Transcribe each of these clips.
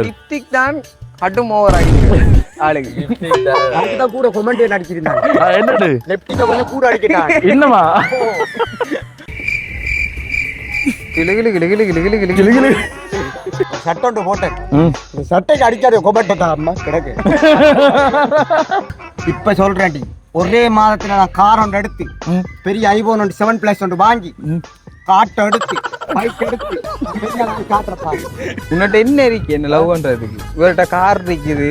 Lipstick தான் கட்டும் over ஆகிட்டு ஆளுக்கு அதுதான் கூட கொமெண்ட் அடிச்சிருந்தாங்க. என்னது லிப்டிக் கொஞ்சம் கூட அடிக்கிறாங்க. என்னமா கிளு கிளு கிளு கிளு கிளு கிளு கிளு கிளு சட்டை போட்டேன். சட்டைக்கு அடிக்காத கொமெண்ட் தான் அம்மா கிடக்கு. இப்ப சொல்றேன், ஒரே மாதத்துல நான் கார் ஒன்று எடுத்து பெரிய ஐபோன் 7+ ஒன்று வாங்கி காட்டை எடுத்து பைக் எடுத்து காட்டுறப்பா. உன்னிட்ட என்ன இருக்கு என்ன லவ் பண்றதுக்கு? இவர்கிட்ட கார் இருக்குது,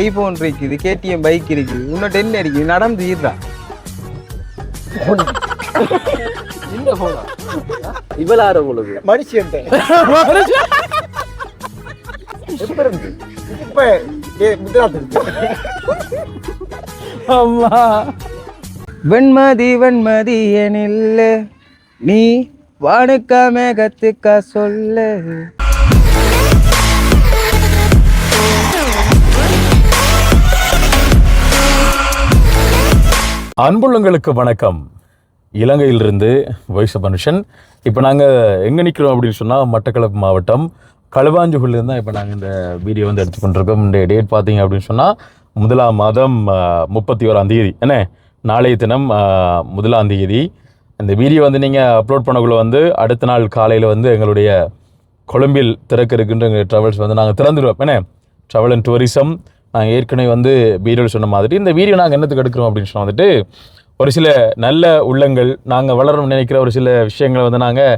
ஐபோன் இருக்குது, KTM பைக் இருக்குது. உன்னிட்ட என்ன இருக்கு? நடந்து ஈர்றா இவளார உங்களுக்கு மனுஷன் எப்ப இருந்து இப்ப அம்மா வெண்மதி வெண்மதி எனில்ல நீ வானுக்க மேகத்துக்க சொல்ல. அன்புள்ளங்களுக்கு வணக்கம். இலங்கையிலிருந்து வாய்ஸ் ஆஃப் மனுஷன். இப்போ நாங்கள் எங்கே நிற்கிறோம் அப்படின்னு சொன்னால் மட்டக்களப்பு மாவட்டம் களுவாஞ்சிகுடியிலேருந்து தான் இப்போ நாங்கள் இந்த வீடியோ வந்து எடுத்துக்கொண்டிருக்கோம். இந்த டேட் பார்த்தீங்க அப்படின்னு சொன்னால் 1ஆம் மாதம் 31ஆம் தேதி, என்ன நாளைய தினம் 1ஆம் தேதி. இந்த வீடியோ வந்து நீங்கள் அப்லோட் பண்ணக்குள்ள வந்து அடுத்த நாள் காலையில் வந்து எங்களுடைய கொழும்பில் திறக்க இருக்கின்ற எங்கள் ட்ராவல்ஸ் வந்து நாங்கள் திறந்துடுவோம். என்ன ட்ராவல் அண்ட் டூரிசம். நாங்கள் ஏற்கனவே வந்து வீடியோவில் சொன்ன மாதிரி இந்த வீடியோ நாங்கள் என்னத்துக்கு எடுக்கிறோம் அப்படின்னு சொன்னால் வந்துட்டு ஒரு சில நல்ல உள்ளங்கள், நாங்கள் வளரணும்னு நினைக்கிற ஒரு சில விஷயங்களை வந்து நாங்கள்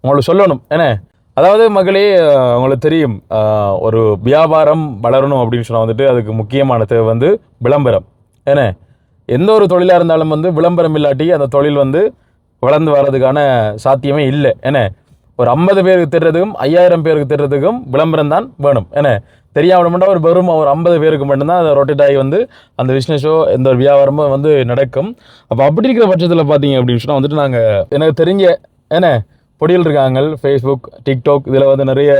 உங்களுக்கு சொல்லணும். ஏன்னா அதாவது மகளே, உங்களுக்கு தெரியும், ஒரு வியாபாரம் வளரணும் அப்படின்னு சொன்னால் வந்துட்டு அதுக்கு முக்கியமான தேவை வந்து விளம்பரம். ஏன்னா எந்த ஒரு தொழிலாக இருந்தாலும் வந்து விளம்பரம் இல்லாட்டி அந்த தொழில் வந்து வளர்ந்து வர்றதுக்கான சாத்தியமே இல்லை. ஏன்னா ஒரு 50 பேருக்கு தெரிறதுக்கும் 5000 பேருக்கு தெரிறதுக்கும் விளம்பரம் தான் வேணும். ஏன்னா தெரியாமல் மட்டும் ஒரு வெறும் ஒரு 50 பேருக்கு மட்டும்தான் அதை ரொட்டேட் ஆகி வந்து அந்த பிஸ்னஸோ எந்த ஒரு வியாபாரமோ வந்து நடக்கும். அப்போ அப்படி இருக்கிற பட்சத்தில் பார்த்தீங்க அப்படின்னு சொன்னால் வந்துட்டு நாங்கள் எனக்கு தெரிஞ்ச ஏன்னா பொடியில் இருக்காங்க ஃபேஸ்புக், டிக்டாக், இதில் வந்து நிறைய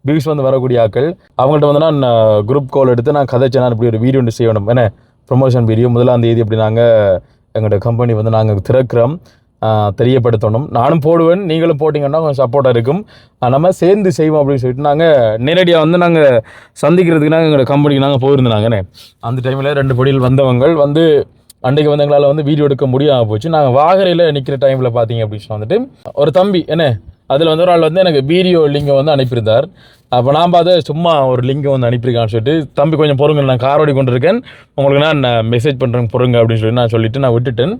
வியூஸ் வந்து வரக்கூடிய ஆக்கள். அவங்கள்ட்ட வந்து நான் குரூப் கால் எடுத்து நான் கதைச்சேன், நான் இப்படி ஒரு வீடியோ ஒன்று செய்யணும். ஏன்னா ப்ரொமோஷன் வீடியோ 1ஆம் தேதி அப்படி நாங்கள் எங்களோட கம்பெனி வந்து நாங்கள் திறக்கிறோம், தெரியப்படுத்தணும். நானும் போடுவேன், நீங்களும் போட்டிங்கன்னா கொஞ்சம் சப்போர்ட்டாக இருக்கும். நம்ம சேர்ந்து செய்வோம் அப்படின்னு சொல்லிட்டு நாங்கள் நேரடியாக வந்து நாங்கள் சந்திக்கிறதுக்கு நாங்கள் எங்களோட கம்பெனிக்கு நாங்கள் போயிருந்தாங்கண்ணே. அந்த டைமில் 2 பொடியில் வந்தவங்க வந்து அன்றைக்கு வந்து எங்களால் வந்து வீடியோ எடுக்க முடியாமல் போச்சு. நாங்கள் வாகரையில் நிற்கிற டைமில் பார்த்தீங்க அப்படின்னு சொன்னால் வந்துட்டு ஒரு தம்பி என்ன அதில் வந்து ஒரு ஆள் வந்து எனக்கு வீடியோ லிங்கை வந்து அனுப்பியிருந்தார். அப்போ நான் பார்த்து சும்மா ஒரு லிங்கை வந்து அனுப்பியிருக்கான்னு சொல்லிட்டு, தம்பி கொஞ்சம் பொறுங்க, நான் கார் ஓடி கொண்டு இருக்கேன், உங்களுக்கு நான் மெசேஜ் பண்ணுறேன் பொறுங்க அப்படின்னு சொல்லி நான் சொல்லிவிட்டு நான் விட்டுட்டேன்.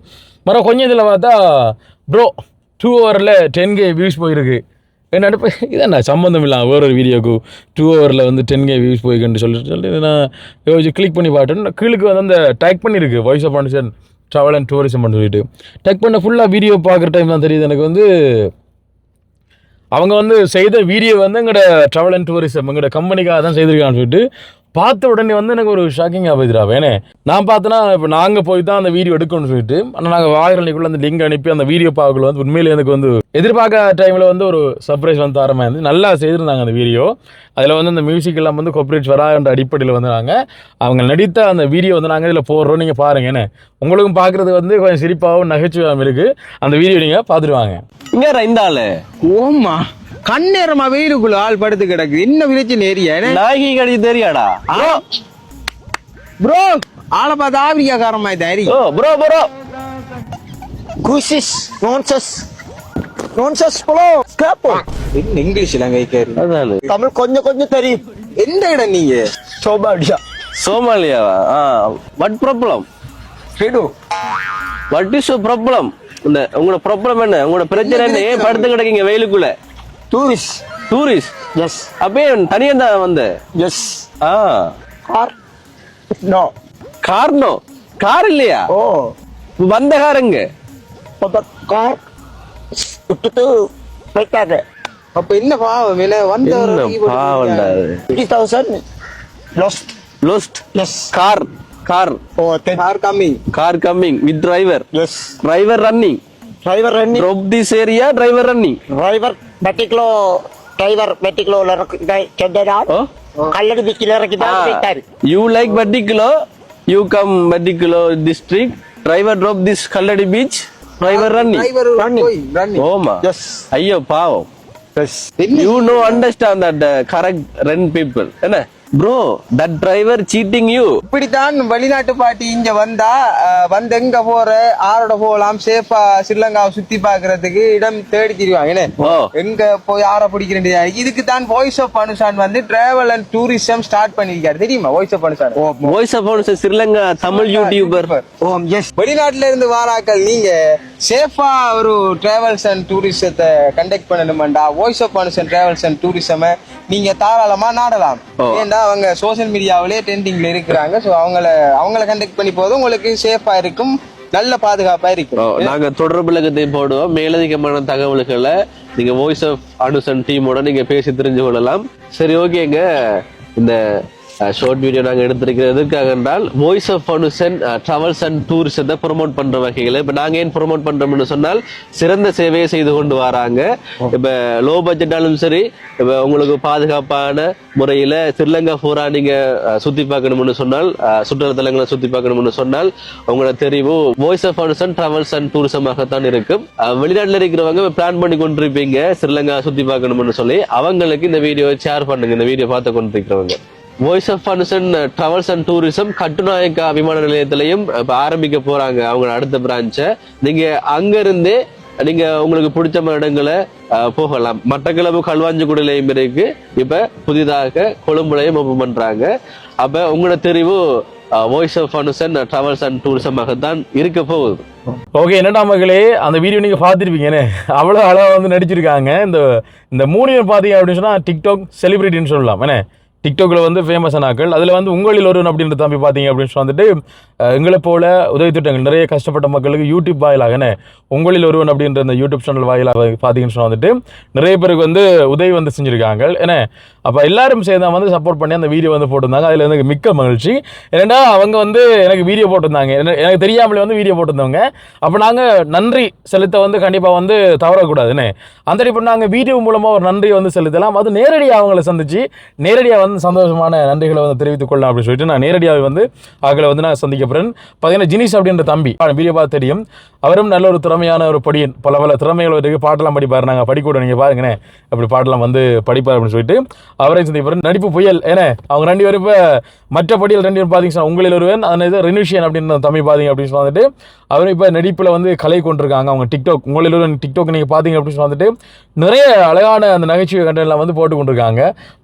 மறுபடியும் கொஞ்சம் இதில் பார்த்தா ப்ரோ 2 ஹவரில் 10K வியூஸ் போயிருக்கு. என்ன இப்போ இதான் சம்மந்தம் இல்லாமல் வேறு ஒரு வீடியோக்கு 2 ஹவரில் வந்து 10K வியூஸ் போயிருக்குன்னு சொல்லிட்டு நான் யோசிச்சு கிளிக் பண்ணி பார்த்தேன். கீழுக்கு வந்து அந்த டேக் பண்ணியிருக்கு வாய்ஸ் ஆஃப் மனுஷன் ட்ராவல் அண்ட் டூரிசம் சொல்லிட்டு. டேக் பண்ண ஃபுல்லாக வீடியோ பார்க்குற டைம் தான் தெரியுது எனக்கு வந்து அவங்க வந்து செய்த வீடியோ வந்து எங்களோட ட்ராவல் அண்ட் டூரிசம் எங்களோட கம்பெனிக்காக தான் செய்திருக்கான்னு சொல்லிட்டு பார்த்த உடனே வந்து எனக்கு ஒரு ஷாக்கிங்காக போயிடுறா. வேணே நான் பார்த்தேன்னா இப்போ நாங்கள் போய் தான் அந்த வீடியோ எடுக்கணும்னு சொல்லிட்டு, ஆனால் நாங்கள் வாகரணிக்குள்ளே அந்த லிங்க் அனுப்பி அந்த வீடியோ பார்க்கல வந்து உண்மையிலே எனக்கு வந்து எதிர்பார்க்க டைமில் வந்து ஒரு சர்ப்ரைஸ் வந்து ஆரம்பமாக இருந்து நல்லா செய்திருந்தாங்க அந்த வீடியோ. அதில் வந்து அந்த மியூசிக் எல்லாம் வந்து காப்பிரைட்ஸ் வரான்ற அடிப்படையில் வந்து நாங்கள் அவங்க நடித்த அந்த வீடியோ வந்து நாங்கள் இதில் போடுறோம். நீங்கள் பாருங்க, என்ன உங்களுக்கும் பார்க்குறது வந்து கொஞ்சம் சிரிப்பாகவும் நகைச்சுவாகவும் இருக்குது. அந்த வீடியோ நீங்கள் பார்த்துருவாங்க. இங்கே இந்த ஆள் ஓமா கண்ணேரமா வெயிலுக்குள்ள ஆள் படுத்து கிடக்கு. என்ன விளைச்சு நேரியா நாயகி கடி தெரியாடா ப்ரோ? ஆளை பார்த்து ஆப்பிரிக்காரமா தாரி ப்ரோ ப்ரோ குஷிஸ் நான்சென்ஸ் நான்சென்ஸ் ப்ரோ ஸ்காப்போ. என்ன இங்கிலீஷ்ல கைக்காரு? அதானே தமிழ் கொஞ்சம் கொஞ்சம் தெரியும். எந்த இடம் நீங்க? சோமாலியா. சோமாலியாவா? What problem? ஹெடு வாட் இஸ் யுவர் ப்ராப்ளம்? உங்களோட ப்ராப்ளம் என்ன? உங்களோட பிரச்சனை என்ன? ஏன் படுத்து கிடக்கீங்க வெயிலுக்குள்ள? Tourist S. அப்படியே தனியா தான் வந்த? எஸ். Car no. கார் இல்லையா? ஓ வந்த காருங்க கார் விட்டுட்டு போயிட்டாங்க. அப்ப என்ன பாவம் இல்ல வந்த 50,000 lost. Yes. Car. Oh, Car coming with driver. Yes. Driver running. Drop this area, driver running. Driver Batiklo Kalladi Bikila Rakita. You like Batiklo, you come Batiklo district. Driver drop this Kalladi beach. Driver running ஓமா ஐயோ பாவம் you know understand that correct run people என்ன bro that driver cheating you இப்படித்தான் வெளிநாட்டு பாட்டி இங்க வந்தா வந்து எங்க போற ஆரோட போகலாம் சேஃபா ஸ்ரீலங்காவை சுத்தி பாக்குறதுக்கு இடம் தேடி திரிவாங்க எங்க போய் ஆற பிடிக்கிறேன் இதுக்கு தான் வாய்ஸ் ஆஃப் அனுசான் வந்து டிராவல் அண்ட் டூரிசம் ஸ்டார்ட் பண்ணிருக்காரு தெரியுமா voice of Anushan voice of Anushan Sri Lanka Tamil YouTuber வெளிநாட்டுல இருந்து வாராக்கள் நீங்க சேஃபா ஒரு டிராவல்ஸ் அண்ட் டூரிசத்தை கண்டக்ட் பண்ணணும்டா voice of Anushan travels and tourism நீங்க தாராளமா நாடலாம் ஏன்டா அவங்க சோசியல் மீடியாவிலே ட்ரெண்டிங்ல இருக்கிறாங்க சோ அவங்கள கண்டக்ட் பண்ணி போதும் உங்களுக்கு சேஃபா இருக்கும் நல்ல பாதுகாப்பா இருக்கும் நாங்க தொடர்புலகத்தை போடுவோம் மேலதிகமான தகவல்களை நீங்க வாய்ஸ் ஆஃப் அனுசன் டீமோட நீங்க பேசி தெரிஞ்சு கொள்ளலாம் சரி ஓகேங்க இந்த ஷார்ட் வீடியோ நாங்க எடுத்திருக்கிறதுக்காக என்றால் voice of Anushan travels and டூரிசத்தை ப்ரொமோட் பண்ற வகைகளை இப்ப நாங்க ஏன் ப்ரொமோட் பண்றோம்னு சொன்னால் சிறந்த சேவையை செய்து கொண்டு வராங்க இப்ப லோ பட்ஜெட்டாலும் சரி இப்ப உங்களுக்கு பாதுகாப்பான முறையில ஸ்ரீலங்கா பூரா நீங்க சுத்தி பார்க்கணும்னு சொன்னால் சுற்றுலாத்தலங்களை சுத்தி பார்க்கணும்னு சொன்னால் உங்களோட தெரிவு voice of Anushan travels and டூரிசமாகத்தான் இருக்கும் வெளிநாட்டுல இருக்கிறவங்க பிளான் பண்ணி கொண்டிருப்பீங்க ஸ்ரீலங்கா சுத்தி பார்க்கணும்னு சொல்லி அவங்களுக்கு இந்த வீடியோ ஷேர் பண்ணுங்க இந்த வீடியோ பார்த்து கொண்டிருக்கிறவங்க voice of Anushan travels and tourism Katunayake விமான நிலையத்திலையும் இப்ப ஆரம்பிக்க போறாங்க அவங்க அடுத்த பிரான்ச்சை நீங்க அங்க இருந்தே நீங்க உங்களுக்கு பிடிச்ச இடங்களை போகலாம் மட்டக்களப்பு களுவாஞ்சிக்குடியிலையும் இருக்கு இப்ப புதிதாக கொழும்புலையும் ஓபன் பண்றாங்க அப்ப உங்களோட தெரிவு voice of Anushan travels and டூரிசமாகத்தான் இருக்க போகுது ஓகே என்னடா மகளே அந்த வீடியோ நீங்க பார்த்துருப்பீங்கன்னு அவ்வளோ அழகா வந்து நடிச்சிருக்காங்க இந்த 3 பேர் பார்த்தீங்க அப்படின்னு சொன்னா டிக்டாக் செலிபிரிட்டின்னு சொல்லலாம் என்ன டிக்டாக்ல வந்து ஃபேமஸான ஆக்கள் அதில் வந்து உங்களில் ஒருவன் அப்படின்ற தம்பி பார்த்தீங்க அப்படின்னு வந்துட்டு எங்களை போல உதவி திட்டங்கள் நிறைய கஷ்டப்பட்ட மக்களுக்கு யூடியூப் வாயிலாக உங்களில் ஒருவன் அப்படின்ற இந்த யூடியூப் சேனல் வாயிலாக பார்த்தீங்கன்னு சொன்னால் வந்துட்டு நிறைய பேருக்கு வந்து உதவி வந்து செஞ்சுருக்காங்க ஏன்னா அப்போ எல்லாரும் சேர்ந்தா வந்து சப்போர்ட் பண்ணி அந்த வீடியோ வந்து போட்டிருந்தாங்க அதில் எனக்கு மிக்க மகிழ்ச்சி ஏன்னா அவங்க வந்து எனக்கு வீடியோ போட்டிருந்தாங்க எனக்கு தெரியாமலே வந்து வீடியோ போட்டிருந்தவங்க அப்போ நாங்கள் நன்றி செலுத்த வந்து கண்டிப்பாக வந்து தவறக்கூடாதுன்னு அந்த இப்போ நாங்கள் வீடியோ மூலமாக ஒரு நன்றி வந்து செலுத்தலாம் அது நேரடியாக அவங்கள சந்திச்சு நேரடியாக வந்து சந்தோஷமான நன்றிகளை வந்து தெரிவித்துக் கொள்ளலாம் அப்படின்னு சொல்லிட்டு நான் நேரடியாக வந்து அவங்களை வந்து நான் சந்திக்க போகிறேன் பார்த்தீங்கன்னா ஜினிஸ் அப்படின்ற தம்பி வீடியோ பார்த்து தெரியும் அவரும் நல்ல ஒரு திறமையான ஒரு படியன் பல திறமைகள் இருக்கு பாட்டெல்லாம் படிப்பார் நாங்கள் படிக்கூட நீங்கள் பாருங்கண்ணே அப்படி பாட்டெல்லாம் வந்து படிப்பார் அப்படின்னு சொல்லிட்டு அவரை சந்திக்க போகிறேன் நடிப்பு புயல் ஏன்னா அவங்க 2 பேரும் இப்போ மற்ற படியில் 2 பேரும் பார்த்தீங்கன்னா உங்களில் ஒருவன் அதனால ரெனிஷியன் அப்படின்னு தம்பி பார்த்தீங்க அப்படின்னு வந்துட்டு அவர் இப்போ நடிப்பில் வந்து கலை கொண்டிருக்காங்க அவங்க டிக்டாக் உங்களில் ஒருவன் டிக்டாக் நீங்கள் பார்த்தீங்க அப்படின்னு வந்துட்டு நிறைய அழகான அந்த நகைச்சுவை கண்டென்ட்லாம் வந்து போட்டு கொண்டிருக்காங்க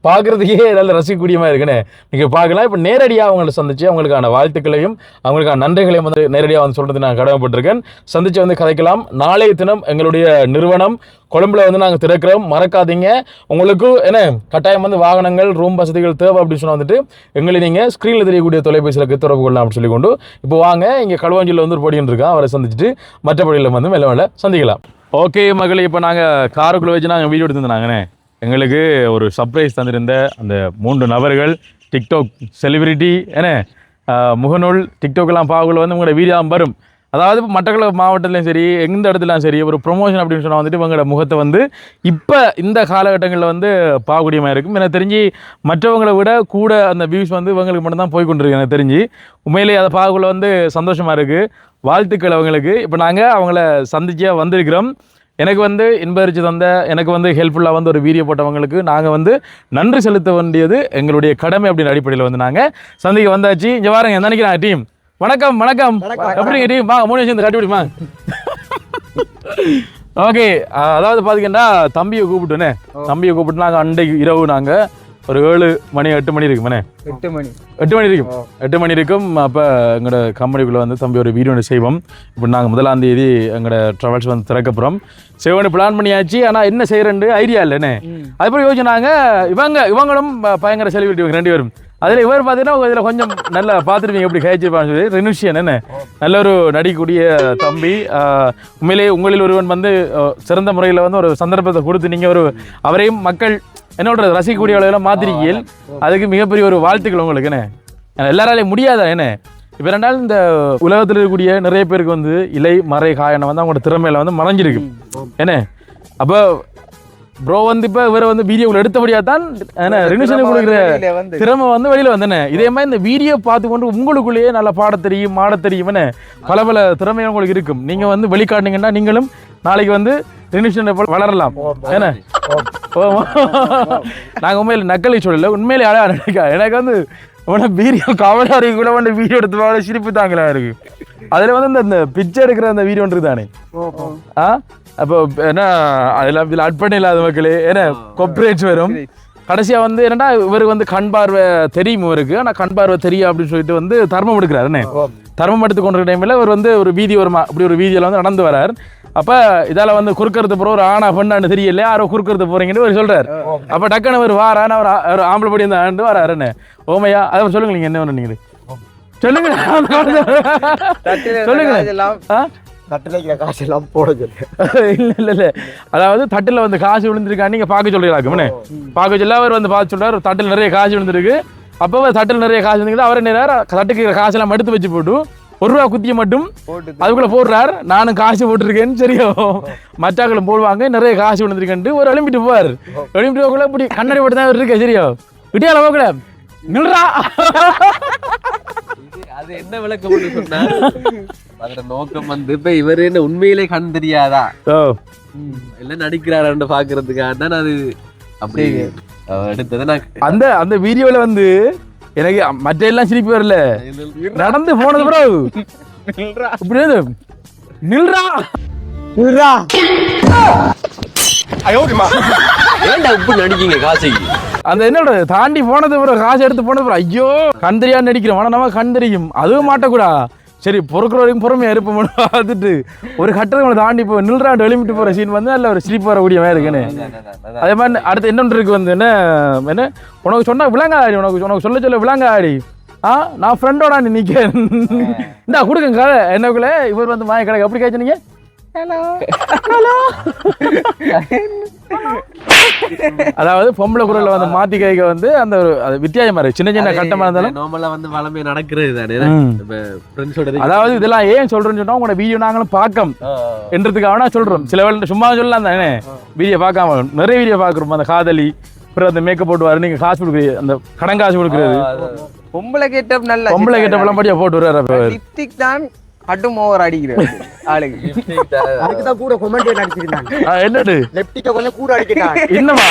பார்க்குறதுக்கே நல்ல ரசிக்கக்கூடியமாக இருக்குன்னு நீங்கள் பார்க்கலாம் இப்போ நேரடியாக அவங்களை சந்திச்சு அவங்களுக்கான வாழ்த்துக்களையும் அவங்களுக்கான நன்றிகளையும் வந்து நேரடியாக வந்து சொல்கிறது நான் கடமைப்பட்டிருக்கேன் சந்திச்சு வந்து கதைக்கலாம் நாளைய தினம் எங்களுடைய நிறுவனம் கொழும்புல வந்து நாங்கள் திறக்கிறோம் மறக்காதீங்க உங்களுக்கு என்ன கட்டாயம் வந்து வாகனங்கள் ரூம் வசதிகள் தேவை அப்படின்னு சொன்னால் வந்துட்டு எங்களை நீங்கள் ஸ்க்ரீனில் தெரியக்கூடிய தொலைபேசியில் தொடர்பு கொள்ளலாம் அப்படின்னு சொல்லி கொண்டு இப்போ வாங்க இங்கே களுவாஞ்சியில் வந்து ஒரு படின்னு இருக்கா அவரை சந்திச்சுட்டு மற்ற படியில் வந்து மெல்ல சந்திக்கலாம் ஓகே மகளே இப்போ நாங்கள் காருக்குள்ளே வச்சு நாங்கள் வீடியோ எடுத்துருந்தாங்கண்ணே எங்களுக்கு ஒரு சர்ப்ரைஸ் தந்திருந்த அந்த 3 நபர்கள் டிக்டாக் செலிபிரிட்டி என்ன முகநூல் டிக்டாக்லாம் பார்க்கக்குள்ள வந்து உங்களோட வீடியோ வரும் அதாவது இப்போ மட்டக்களப்பு மாவட்டத்துலையும் சரி எந்த இடத்துலையும் சரி ஒரு ப்ரொமோஷன் அப்படின்னு சொன்னால் வந்துட்டு இவங்களோட முகத்தை வந்து இப்போ இந்த காலகட்டங்களில் வந்து பார்க்கக்கூடியமாக இருக்கும் எனக்கு தெரிஞ்சு மற்றவங்களை விட கூட அந்த வியூஸ் வந்து இவங்களுக்கு மட்டும்தான் போய் கொண்டிருக்கு எனக்கு தெரிஞ்சு உண்மையிலேயே அதை பார்க்கக்குள்ள வந்து சந்தோஷமாக இருக்குது வாழ்த்துக்கள் அவங்களுக்கு இப்போ நாங்கள் அவங்கள சந்திச்சே வந்திருக்கிறோம் எனக்கு வந்து இன்பரிச்சு தந்த எனக்கு வந்து ஹெல்ப்ஃபுல்லாக வந்து ஒரு வீடியோ போட்டவங்களுக்கு நாங்கள் வந்து நன்றி செலுத்த வேண்டியது எங்களுடைய கடமை அப்படின்னு அடிப்படையில் வந்து நாங்கள் சந்திக்க வந்தாச்சு இங்கே வாருங்க என்ன நினைக்கிறேன் டீம் வணக்கம் எப்படிங்க டீம் வாங்க 3 நிமிஷம் கட்டிவிடுமா ஓகே அதாவது பார்த்தீங்கன்னா தம்பியை கூப்பிட்டு நாங்கள் அன்றைக்கு இரவு நாங்கள் ஒரு 7 மணி 8 மணி இருக்குமாண்ணே 8 மணி இருக்கும் அப்போ எங்களோட கம்பெனிக்குள்ளே வந்து தம்பி ஒரு வீடியோ செய்வோம் இப்போ நாங்கள் 1ஆம் தேதி எங்களோட ட்ராவல்ஸ் வந்து திறக்கப்புறம் செய்வோன்னு பிளான் பண்ணியாச்சு ஆனால் என்ன செய்கிறேன்னு ஐடியா இல்லைண்ணே அதுக்கப்புறம் யோசிச்சுனாங்க இவங்களும் பயங்கர செலிபிரிட்டி 2 பேரும் அதில் இவர் பார்த்தீங்கன்னா இதில் கொஞ்சம் நல்லா பார்த்துருப்பீங்க எப்படி கழிச்சிருப்பான்னு சொல்லி ரெனுஷியன் என்ன நல்ல ஒரு நடிக்கக்கூடிய தம்பி உண்மையிலேயே உங்களில் ஒருவன் வந்து சிறந்த முறையில் வந்து ஒரு சந்தர்ப்பத்தை கொடுத்து நீங்கள் ஒரு அவரையும் மக்கள் என்னோட ரசிக்கக்கூடிய அளவில் மாத்திரிக்கையில் அதுக்கு மிகப்பெரிய ஒரு வாழ்த்துக்கள் உங்களுக்குண்ணே எல்லாராலையும் முடியாதா என்ன இப்போ 2 இந்த உலகத்தில் இருக்கக்கூடிய நிறைய பேருக்கு வந்து இலை மறை காயனை வந்து அவங்களோட திறமையில வந்து மறைஞ்சிருக்கு என்ன அப்போ ப்ரோ வந்து இப்போ இவரை வந்து வீடியோவில் எடுத்தபடியாக தான் ரெனிஷன் கொடுக்குற திறமை வந்து வெளியில் வந்தேனே. இதே மாதிரி இந்த வீடியோ பார்த்துக்கொண்டு உங்களுக்குள்ளேயே நல்லா பாட தெரியும் மாட தெரியும்னு பல பல திறமை உங்களுக்கு இருக்கும். நீங்கள் வந்து வெளிக்காட்டினீங்கன்னா நீங்களும் நாளைக்கு வந்து ரெனிஷனை வளரலாம். ஏன்னா நாங்கள் உண்மையில் நக்கலை சொல்லல, உண்மையிலே அழகா நினைக்கா. எனக்கு வந்து வீடியோ கவலை கூட வந்து வீடியோ எடுத்து சிரிப்பு தாங்களா இருக்கு. அதில் வந்து இந்த பிக்சர் எடுக்கிற அந்த வீடியோ இருக்கு தானே. அப்போ என்ன அதெல்லாம் இதில் அட் பண்ண இல்லாத மக்களே ஏன்னா கொப்ரேட்ஸ் வரும். கடைசியாக வந்து என்னன்னா இவருக்கு வந்து கண் பார்வை தெரியும் இவருக்கு, ஆனால் கண் பார்வை தெரியும் அப்படின்னு சொல்லிட்டு வந்து தர்மம் எடுக்கிறாருன்னு. தர்மம் எடுத்து கொண்டிருக்க டைமில் இவர் வந்து ஒரு வீதி வருமா அப்படி ஒரு வீதியில் வந்து நடந்து வரார். அப்போ இதால் வந்து குறுக்கிறது போகிற ஒரு ஆணா பெண்ணான்னு தெரியல, யாரோ குறுக்கிறது போகிறீங்கன்னு அவர் சொல்கிறார். அப்போ டக்குன்னு அவர் வாரான்னு அவர் ஆம்பளை படி அந்த ஆண்டு வராருன்னு. ஓமையா அதை சொல்லுங்க, நீங்கள் என்ன பண்ணீங்க சொல்லுங்க சொல்லுங்க. தட்டில் காசு எல்லாம் போட இல்லை இல்லை இல்லை, அதாவது தட்டில் வந்து காசு விழுந்திருக்கான்னு நீங்கள் பார்க்க சொல்லிடலாக்குமே. பார்க்க சொல்ல அவர் வந்து பார்த்து சொல்கிறார் தட்டில் நிறைய காசு விழுந்திருக்கு. அப்போ தட்டில் நிறைய காசு இருந்துக்கிட்டு அவரை நேரம் தட்டுக்கு காசெல்லாம் எடுத்து வச்சு போட்டு ₹1 குத்தியை மட்டும் அதுக்குள்ளே போடுறார். நானும் காசு போட்டிருக்கேன்னு சரியோ மச்சாக்களும் போடுவாங்க நிறைய காசு விழுந்திருக்கேன்ட்டு ஒரு எழும்பிட்டு போவார். எழும்பிட்டு போகல இப்படி கண்ணாடி போட்டு தான் இருக்கேன் சரியோ விட்டியால போகல நில்றா. அது என்ன விளக்கம் சொன்னா அதோட நோக்கம் வந்து இப்ப இவரு என்ன உண்மையிலே கண் தெரியாதா எல்லாம் நடிக்கிறாரு பாக்குறதுக்காக தான் அது அப்படி எடுத்தது. அந்த அந்த வீடியோல வந்து எனக்கு மற்ற எல்லாம் சிரிப்பு வரல, நடந்து போனது ப்ரோ இப்படி நில்றா நில்றா ஏன்டா இப்படி நடிக்கீங்க காசைக்கு? அந்த என்னோட தாண்டி போனது ப்ரோ, காசு எடுத்து போனது ப்ரோ. ஐயோ கண் தெரியாது நடிக்கிறோம், ஆனால் நம்ம கண் தெரியும் அதுவும் மாட்டக்கூடா. சரி பொறுக்கிற வரைக்கும் பொறுமையாக இருப்போம் பார்த்துட்டு ஒரு கட்டத்தை தாண்டி போய் நில்றாண்டு எழுப்பிட்டு போகிற சீன் வந்து நல்ல ஒரு சிரிப்பு வரக்கூடிய மாதிரி இருக்குன்னு. அதே மாதிரி அடுத்து என்னொன்று இருக்கு வந்து என்ன என்ன உனக்கு சொன்னால் விளங்காடி, உனக்கு சொல்ல சொல்ல விளங்காடி. நான் ஃப்ரெண்டோட நிற்க இந்தா கொடுங்க கதை என்னக்குள்ளே இவர் வந்து வாங்கி கிடக்கு அப்படி கேட்சனீங்க. ஹலோ ஹலோ அதாவது பொம்பளை குரல்ல வந்து மாத்தி கைக்க வந்து அந்த ஒரு வித்தியாசமா இருக்கு. சின்ன சின்ன கட்டமா இருந்தாலும் நார்மலா வந்து வளமே நடக்கிறது தானே. அதாவது இதெல்லாம் ஏன் சொல்றேன்னு சொன்னா உங்களோட வீடியோ நாங்களும் பார்க்கம் என்றதுக்காக நான் சொல்றோம். சில வேலை சும்மா சொல்லலாம் தானே, வீடியோ பார்க்காம நிறைய வீடியோ பார்க்குறோம். அந்த காதலி அப்புறம் அந்த மேக்கப் போட்டு நீங்க காசு கொடுக்குறது, அந்த கடன் காசு கொடுக்குறது, பொம்பளை கெட்டப் நல்ல பொம்பளை கெட்டப் எல்லாம் படியா போட்டு வர்றாரு. லிப்ஸ்டிக் தான் கட்டும் ஓவர் அடிக்கிறது ஆளுக்கு. அதுக்கு தான் கூட கமெண்ட் அடிச்சிருந்தாங்க. என்னது லிப்ஸ்டிக் கொஞ்சம் கூட அடிக்கிறாங்க. என்னமா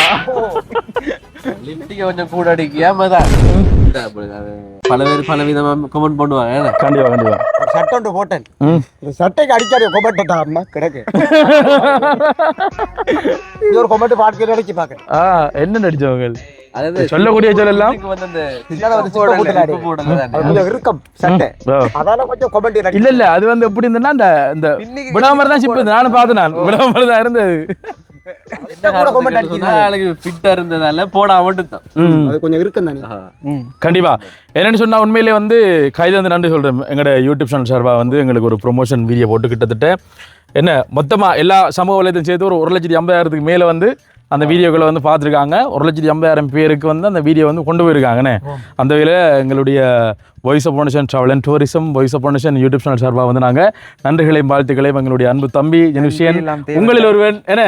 லிப்ஸ்டிக் கொஞ்சம் கூட அடிக்காம தான் பல பேர் பல விதமா கமெண்ட் பண்ணுவாங்க. கண்டிப்பா கண்டிப்பா. சட்டை ஒன்று போட்டேன், சட்டைக்கு அடிக்காத கமெண்ட் அம்மா கிடக்கு. ஒரு கமெண்ட் பார்த்து அடிச்சு பாக்க என்ன நடிச்சவங்க அதாவது சொல்லக்கூடிய சொல்லலாம் இல்ல இல்ல அது வந்து எப்படி இருந்ததுன்னா அந்த விடாமர் தான் சிப்பு. நானும் பார்த்தேன், நான் விடாமர் தான் இருந்தது. இருந்ததால போட கொஞ்சம் இருக்கு. கண்டிப்பா என்னன்னு சொன்னா உண்மையிலே வந்து கைது வந்து நன்றி சொல்றேன். எங்களோட யூடியூப் சேனல் சார்பா வந்து எங்களுக்கு ஒரு ப்ரொமோஷன் வீடியோ போட்டு கிட்டத்தட்ட என்ன மொத்தமா எல்லா சமூக வலையத்தையும் சேர்த்து ஒரு 1,50,000 மேல வந்து அந்த வீடியோக்களை வந்து பார்த்துருக்காங்க. 1,50,000 பேருக்கு வந்து அந்த வீடியோ வந்து கொண்டு போயிருக்காங்கண்ணே. அந்த வகையில் எங்களுடைய Voice of Foundation travel and tourism Voice of Foundation YouTube channel சார்பாக வந்து நாங்கள் நன்றிகளையும் வாழ்த்துக்களையும் எங்களுடைய அன்பு தம்பி ரெனுஷியன், உங்களில் ஒருவன் என்ன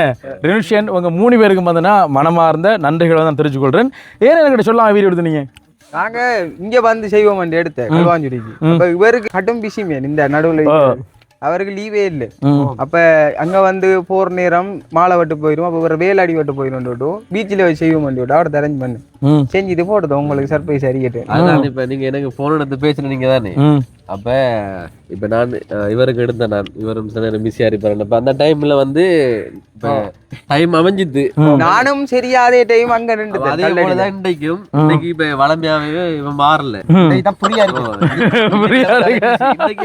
ரெனுஷியன், உங்கள் 3 பேருக்கும் வந்துன்னா மனமார்ந்த நன்றிகளை வந்து நான் தெரிஞ்சுக்கொள்கிறேன். ஏன் என்கிட்ட சொல்லாமல் வீடியோ எடுத்தீங்க? நாங்க இங்க வந்து செய்வோம் எடுத்த கல்வாஞ்சுடிக்கு. இவருக்கு கட்டும் பிஸிமே இந்த நடுவில் அவருக்கு லீவே இல்லை. அப்ப அங்க வந்து போற நேரம் மாலை வட்டு போயிடும். அப்ப ஒரு வேலாடி வட்டு போயிடும். பீச்சில் வச்சு செய்வோம் அவர் அரேஞ்ச் பண்ணு செஞ்சுட்டு போட்டது உங்களுக்கு சர்ப்ரைஸ் அறிக்கட்டு. அதான் இப்ப நீங்க எனக்கு போன் எடுத்து பேசுன நீங்க தானே. அப்ப இப்ப நான் இவருக்கு எடுத்தேன், நான் இவரும் பிஸியா இருப்பாரு. அப்ப அந்த டைம்ல வந்து டைம் அமைஞ்சிது. நானும் சரியாதே டைம் அங்க நின்று அதே போலதான் இன்றைக்கும். இன்னைக்கு இப்ப வளமையாவே இவன் மாறல. இன்னைக்கு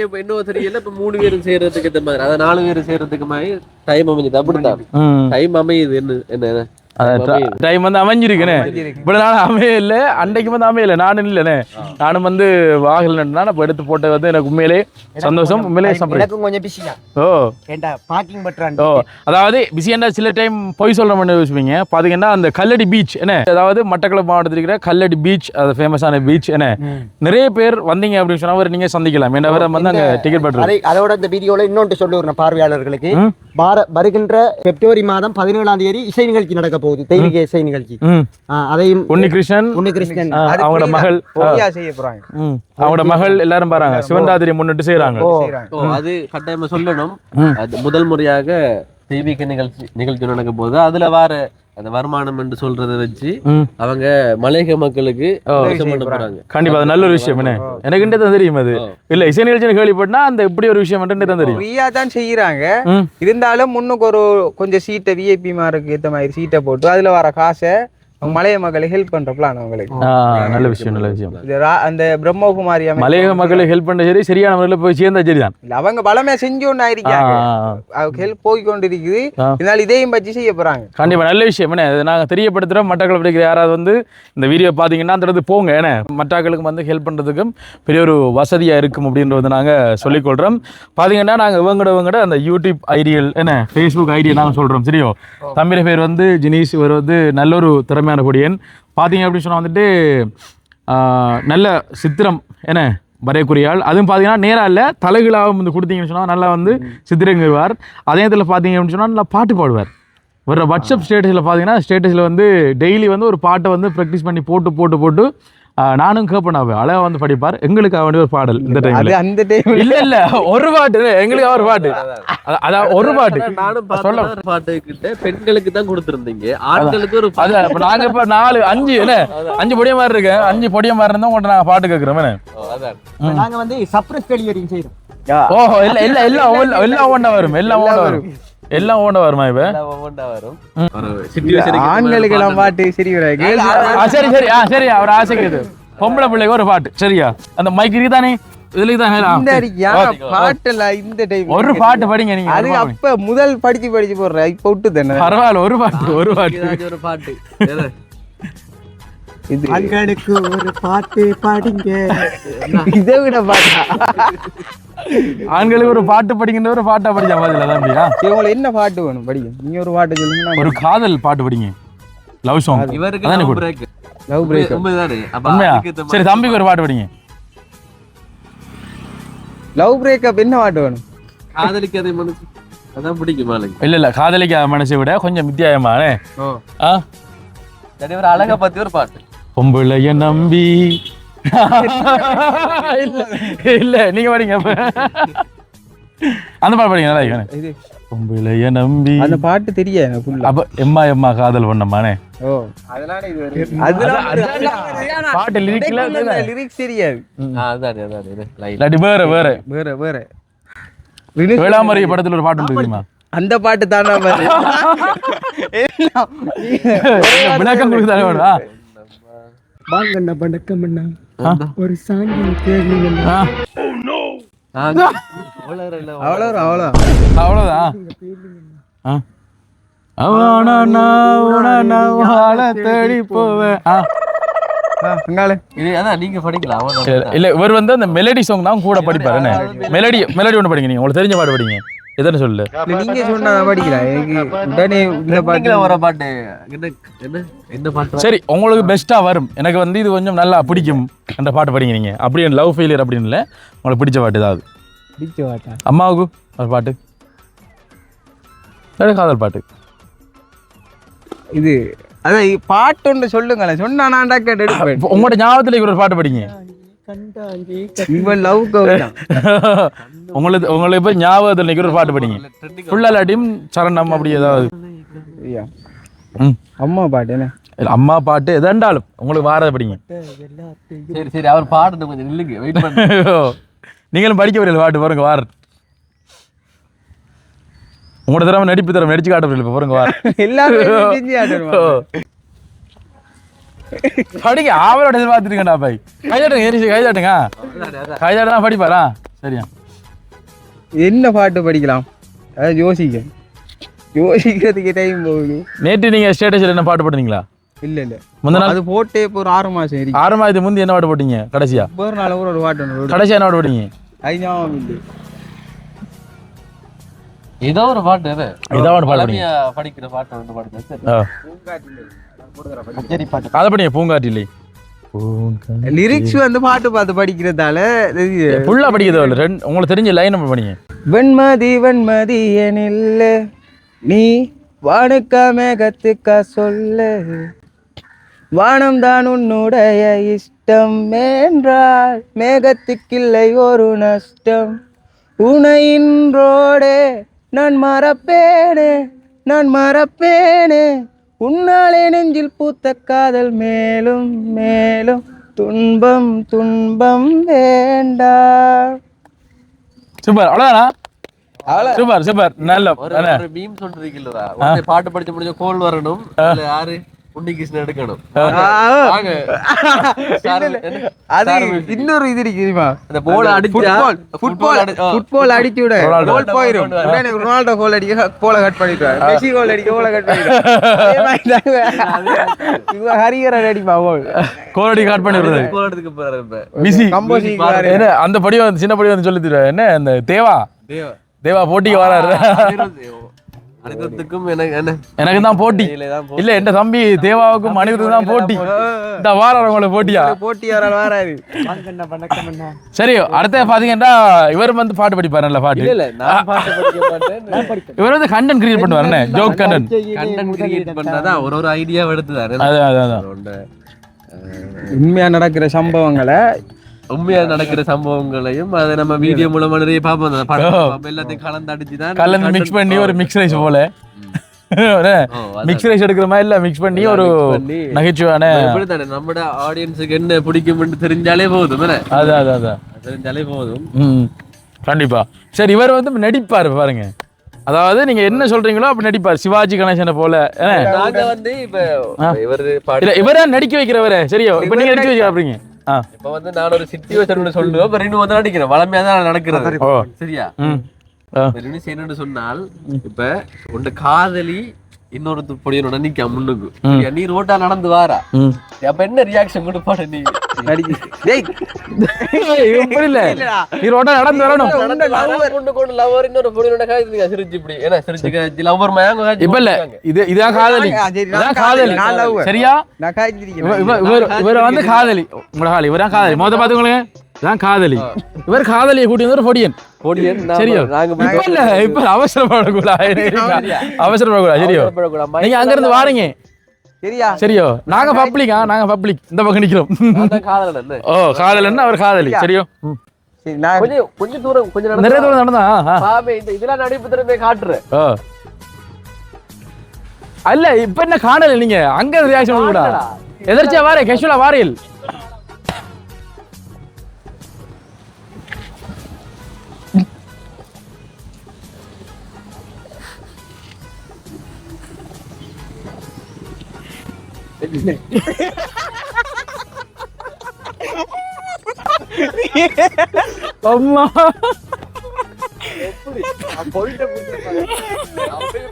இப்ப இன்னும் தெரியல. இப்ப 3 பேரும் சேர்றதுக்கு ஏற்ற மாதிரி, அதாவது 4 பேரும் சேர்றதுக்கு மாதிரி டைம் அமைஞ்சுது. அப்படித்தான் டைம் அமையுது. என்ன டைம் வந்து அமைஞ்சிருக்குண்ணே. இவ்வளவு நாள் அமையல, அன்றைக்கு வந்து அமையல. நானும் இல்லைண்ணே, நானும் வந்து வாகல் நட்டுனா இப்போ எடுத்து போட்டது வந்து எனக்கு உண்மையிலே சந்தோஷம். உண்மையிலே கொஞ்சம் பிஸியா. அதாவது பிஸியாண்டா சில டைம் போய் சொல்ற மாதிரி யோசிப்பீங்க. பாத்தீங்கன்னா அந்த கல்லடி பீச் என்ன, அதாவது மட்டக்களப்பு மாவட்டத்தில் இருக்கிற கல்லடி பீச், அது ஃபேமஸான பீச் என்ன, நிறைய பேர் வந்தீங்க அப்படின்னு சொன்னா நீங்க சந்திக்கலாம். என்ன வந்து அங்க டிக்கெட் பண்றது. அதோட இந்த வீடியோல இன்னொன்று சொல்லுவேன் பார்வையாளர்களுக்கு, வருகின்ற பிப்ரவரி மாதம் 17ஆம் தேதி இசை நிகழ்ச்சி நடக்க போகுது, தெய்வீக இசை நிகழ்ச்சி. அதையும் உன்னிகிருஷ்ணன் அவங்களோட மகள் செய்ய போறாங்க. அவங்களோட மகள் எல்லாரும் பாருங்க சிவராத்திரி முன்னிட்டு செய்யறாங்க. அது கட்டாயமா சொல்லணும். அது முதல் முறையாக தெய்வீக நிகழ்ச்சி நடக்க போது அதுல வார அந்த வருமானம் என்று சொல்றதை வச்சு அவங்க மலையக மக்களுக்கு போறாங்க. கண்டிப்பா அது நல்ல ஒரு விஷயம். என்ன எனக்கு தான் தெரியும் அது இல்ல இசை நிகழ்ச்சி கேள்விப்பட்டா அந்த இப்படி ஒரு விஷயம் தான் தெரியும். ஃப்ரீயா தான் செய்யறாங்க. இருந்தாலும் முன்னுக்கு ஒரு கொஞ்சம் சீட்டை விஐபி மாருக்கு ஏத்த மாதிரி சீட்டை போட்டு அதுல வர காசை மலைய மக்களை ஹெல்ப் பண்ற பிளான் அவங்களுக்கு. நல்ல விஷயம் நல்ல விஷயம். அந்த பிரம்மகுமாரி மலையக மக்களை ஹெல்ப் பண்ண சரி சரியான முறையில் போய் சேர்ந்தா சரிதான். அவங்க பலமே செஞ்சோன்னு ஆயிருக்காங்க, ஹெல்ப் போய் கொண்டு இருக்குது. இதனால இதையும் பற்றி செய்ய போறாங்க. கண்டிப்பா நல்ல விஷயம். என்ன நாங்க தெரியப்படுத்துறோம். மட்டக்களப்பு படிக்கிற யாராவது வந்து இந்த வீடியோ பாத்தீங்கன்னா அந்த இடத்துக்கு போங்க. ஏன்னா மற்றவர்களுக்கு வந்து ஹெல்ப் பண்றதுக்கும் பெரிய ஒரு வசதியா இருக்கும் அப்படின்றது நாங்க சொல்லிக்கொள்றோம். பாத்தீங்கன்னா நாங்க இவங்கட அந்த யூடியூப் ஐடியல் என்ன ஃபேஸ்புக் ஐடியா நாங்க சொல்றோம். சரியோ தம்பிர பேர் வந்து ஜினீஷ், இவர் வந்து நல்ல ஒரு திறமையான கொடியன். பார்த்தீங்க அப்படின்னு சொன்னால் வந்துட்டு நல்ல சித்திரம் என்ன வரையக்குரியால். அதுவும் பார்த்தீங்கன்னா நேராக இல்லை தலைகளாகவும் வந்து கொடுத்தீங்கன்னு சொன்னால் நல்லா வந்து சித்திரங்குவார். அதே இடத்துல பார்த்தீங்க அப்படின்னு சொன்னால் நல்லா பாட்டு பாடுவார். ஒரு வாட்ஸ்அப் ஸ்டேட்டஸில் பார்த்தீங்கன்னா ஸ்டேட்டஸில் வந்து டெய்லி வந்து ஒரு பாட்டை வந்து ப்ராக்டிஸ் பண்ணி போட்டு நானும் கேட்பேன். அழகா வந்து படிப்பார். எங்களுக்காக வேண்டிய ஒரு பாடல் இந்த டைம்ல. அந்த டைம் இல்ல ஒரு பாட்டு எங்களுக்காக ஒரு பாட்டு. அதான் ஒரு பாட்டு நானும் சொல்ல பாட்டு கிட்ட பெண்களுக்கு தான் கொடுத்திருந்தீங்க, ஆண்களுக்கு ஒரு பாட்டு. நாங்க இப்ப 5 பொடிய மாதிரி இருக்கேன். 5 பொடிய மாதிரி இருந்தா உங்கள்ட்ட நாங்க பாட்டு கேட்கிறோம். நாங்க வந்து சப்ரஸ் டெலிவரிங் செய்யறோம். ஓஹோ இல்ல இல்ல எல்லாம் ஒண்ணா வரும். எல்லாம் ஓண்ட வருமா? இப்ப வரும் ஆண்களுக்கு எல்லாம் பாட்டு சரி சரி சரி அவர் ஆசைக்கு பொம்பளை பிள்ளைக்கு ஒரு பாட்டு சரியா? அந்த மைக்கு தானே ஒரு பாட்டு படிங்க நீங்க. அது அப்ப முதல் படிச்சு போடுற இப்ப விட்டு தானே பரவாயில்ல. ஒரு பாட்டு ஆண்களுக்கு ஒரு பாட்டு பாடுங்க. இதை விட பாட்டா? ஆண்களுக்கு ஒரு பாட்டு படிக்கின்ற ஒரு பாட்டா படிச்சா மாதிரி தம்பியா? உங்களுக்கு என்ன பாட்டு வேணும் படிங்க? நீங்க ஒரு பாட்டு சொல்லுங்க. ஒரு காதல் பாட்டு படிங்க. Love song. Love break. சரி தம்பிக்கு ஒரு பாட்டு படிங்க. லவ் பிரேக்கப் என்ன பாட்டு வேணும்? காதலிக்காத மனசு அதான் பிடிக்குமா? இல்ல காதலிக்காத மனசை விட கொஞ்சம் வித்தியாசமானே ஒரு அழகா பத்தி ஒரு பாட்டு. பொம்பளைய நம்பி இல்ல நீங்க படிங்க அந்த பாட்டு படிங்க. நல்லா பொம்பளைய நம்பி அந்த பாட்டு தெரியாது. அப்ப எம்மா காதல் பண்ணமானே பாட்டு லிரிக்ஸ் தெரியாது. வேற வேளாமரிய படத்துல ஒரு பாட்டு தெரியுமா? அந்த பாட்டு தானே விளக்கம் கொடுத்தா ஒரு சாங்கி கேளுங்க. அவ்வளவுதான். தேடி போவேன். நீங்க படிக்கலாம் இல்ல இவர் வந்து அந்த மெலடி சாங் தான் கூட படிப்பாரு. என்ன மெலடி ஒன்று படிங்க. நீங்க உங்களுக்கு தெரிஞ்ச பாட்டு படிங்க. எதன சொல்லு நீங்க சொன்னா படிக்கலாம். எனக்கு உடனே இந்த பாட்டு வர பாட்டு என்ன பாட்டு சரி உங்களுக்கு பெஸ்டா வரும். எனக்கு வந்து இது கொஞ்சம் நல்லா பிடிக்கும் அந்த பாட்டு படிங்க. நீங்க அப்படி லவ் ஃபெயிலியர் அப்படின்னு இல்லை, உங்களுக்கு பிடிச்ச பாட்டு ஏதாவது. பிடிச்ச பாட்டா? அம்மாவுக்கு ஒரு பாட்டு, காதல் பாட்டு. இது அதான் பாட்டு ஒன்று சொல்லுங்களேன். சொன்னா நான் கேட்டு உங்களோட ஞாபகத்துல ஒரு பாட்டு படிங்க. உங்களுக்கு இப்ப ஞாபகத்தில் நிக்கிற ஒரு பாட்டு படிங்க. ஃபுல்லா இல்லாட்டியும் சரணம் அப்படி ஏதாவது. அம்மா பாட்டு என்ன? அம்மா பாட்டு எதாண்டாலும் உங்களுக்கு வாரதை படிங்க. சரி சரி அவர் பாட்டு கொஞ்சம் நில்லுங்க, வெயிட் பண்ணுங்க. நீங்களும் படிக்க வரல பாட்டு பாருங்க. வார உங்களோட தடவை நடிச்சு காட்ட வரல பாருங்க. வார படிங்க. அவரோட எதிர்பார்த்துருக்கா பாய். கைதாட்டுங்க கைதாட்டுதான் படிப்பாரா? சரியா என்ன பாட்டு படிக்கலாம்? அதாவது யோசிக்கிறதுக்கு டைம் போகுது. நேற்று நீங்க ஸ்டேட்டஸ்ல என்ன பாட்டு போட்டீங்களா? இல்ல முந்தின நாள் அது போட்டே இப்போ ஒரு 6 மாசம் இருக்கு. 6 மாதத்துக்கு முந்தி என்ன பாட்டு போட்டீங்க? கடைசியா ஒரு நாள் ஒரு பாட்டு கடைசியா என்ன பாட்டு போட்டீங்க? ஏதோ ஒரு பாட்டு படிக்கிற பாட்டு அதை படிங்க. பூங்காற்றில்லை லிரிக்ஸ் வந்து பாட்டு பார்த்து படிக்கிறதால ஃபுல்லா படிக்கிறது ரெண்டு உங்களுக்கு தெரிஞ்ச லைன் நம்ம படிங்க. வெண்மதி வெண்மதி எனில்ல நீ வானுக்கா மேகத்துக்கா சொல்ல வானம் தான் உன்னுடைய இஷ்டம் என்றால் மேகத்துக்கில்லை ஒரு நஷ்டம் உனையின்றோடே நான் மறப்பேனே உன்னாலே நெஞ்சில் பூத்த காதல் மேலும் மேலும் துன்பம் துன்பம் வேண்டாம். சூப்பர், அவ்வளோதானா? சூப்பர் சூப்பர், நல்ல ஒரு மீம் சொல்றீங்களா, பாட்டு படிச்சு முடிஞ்ச கோல் வரணும், யாரு உன்னிகிருஷ்ணன் எடுக்கணும். அது இன்னொரு இது இருக்கு தெரியுமா, அந்த போல அடிச்சா ஃபுட்பால் அடிச்சு விட கோல் போயிடும். ரொனால்டோ கோல் அடிக்க போல கட் பண்ணிடுவார், மெஸ்ஸி கோல் அடிக்க போல கட் பண்ணிடுவார். ஹரிகரன் அடிப்பா கோல் அடி கட் பண்ணி விடுறது. கோல் எடுத்துக்க போறாரு இப்ப பிஸி கம்போசிங் என்ன அந்த படி வந்து சின்ன படி வந்து சொல்லி தருவார். என்ன அந்த தேவா போட்டிக்கு வராரு. எனக்கு தான் போட்டி இல்ல, என் தம்பி தேவாவுக்கும் மனிதனுக்கு தான் போட்டி. இந்த வாரம் உங்களுக்கு போட்டியாரால் வராது. சரி, அடுத்த பாத்தீங்கன்னா இவர் வந்து பாட்டு படிப்பாரு, நல்ல பாட்டு. இவர் வந்து கண்டென்ட் கிரியேட் பண்ணுவாரு, ஜோக் கண்டென்ட் கிரியேட் பண்றதா ஒரு ஐடியா எடுத்துதாரு. உண்மையா நடக்கிற சம்பவங்களையும் அதை நம்ம வீடியோ மூலமா நிறைய பார்ப்போம். எல்லாத்தையும் கலந்து மிக்ஸ் பண்ணி ஒரு மிக்ஸ் ரைஸ் போல மிக்ஸ் ரைஸ் எடுக்கிற மாதிரி இல்ல, மிக்ஸ் பண்ணி ஒரு நகைச்சுவான நம்ம ஆடியன்ஸுக்கு என்ன பிடிக்கும் தெரிஞ்சாலே போதும். தெரிஞ்சாலே போதும் கண்டிப்பா. சரி, இவர் வந்து நடிப்பாரு பாருங்க, அதாவது நீங்க என்ன சொல்றீங்களோ அப்படி நடிப்பார். சிவாஜி கணேசனை போல. நாங்க வந்து இப்ப இவரா நடிக்க வைக்கிறவரே. சரியோ, இப்ப நீங்க நடிக்க வைக்கிறீங்க. இப்ப வந்து நான் ஒரு சிச்சுவேஷன் சொல்லுவேன், இப்ப ரெண்டு வந்து நடிக்கிறேன், வளமையா தான் நடக்கிறது. சரியா, என்னன்னு சொன்னால், இப்ப உண்ட காதலி இன்னொரு பொடியனோட நிக்க முன்னுக்கு, நீ ரோட்டா நடந்து வாரா, அப்ப என்ன ரியாக்ஷன் கொடுப்பாரு? நீ காதலி இவர் காதலியை கூட்டி வந்து பொடியன். சரியோ, இப்ப அவசரப்படக்கூடாது. சரியோ, நீங்க அங்க இருந்து வாரீங்க. சரியோ, நாங்க பப்ளிக் இந்த பக்கம் நிக்கிறோம். காதலன் அவர் காதலி. சரியோ, கொஞ்சம் தூரம் நிறைய தூரம் நடந்தா இதெல்லாம் நடிப்பு திறமை காட்டுற. அல்ல, இப்ப என்ன காணல, நீங்க அங்க ரியாக்ஷன் கூட எதிர்ச்சியா வாரே, கேஷுவலா வாரியல். அம்மா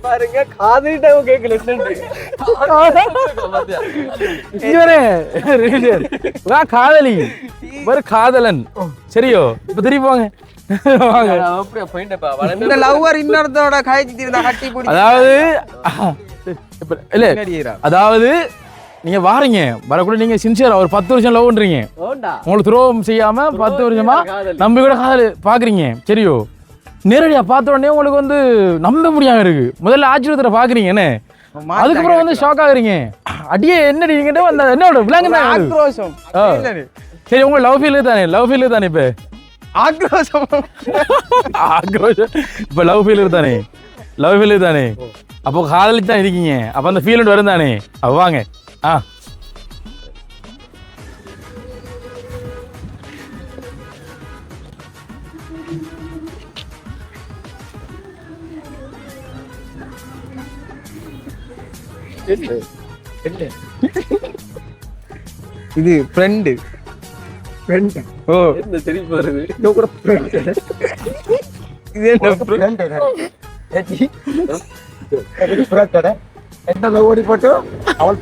பாருங்க, காதலிட்ட கேட்கல காதலி ஒரு காதலன். சரியோ, இப்ப திருப்பி போங்க. அதாவது நீங்க வாரீங்க, வரக்கூட நீங்க சின்சியரா ஒரு 10 வருஷம் லவ் பண்றீங்க, உங்களுக்கு துரோகம் செய்யாம 10 வருஷமா நம்பி கூட காதல் பாக்குறீங்க. சரியோ, நேரடியா பார்த்த உடனே உங்களுக்கு வந்து நம்ப முடியாம இருக்கு. முதல்ல ஆச்சரியத்துல பாக்குறீங்க, என்ன அதுக்கப்புறம் வந்து ஷாக் ஆகுறீங்க. அடியே என்ன என்னோட விளங்குனா சரி, உங்க லவ் ஃபீல் தானே இப்ப ஆக்ரோஷம் இப்ப லவ் ஃபீல் தானே அப்போ காதலிச்சு தான் இருக்கீங்க. அப்ப அந்த ஃபீல் வரும் தானே, அப்ப வாங்க. இது ஃப்ரெண்ட். ஓ, என்ன தெரியும் பாருங்க, இது என்ன ஓடி போட்டு அவள்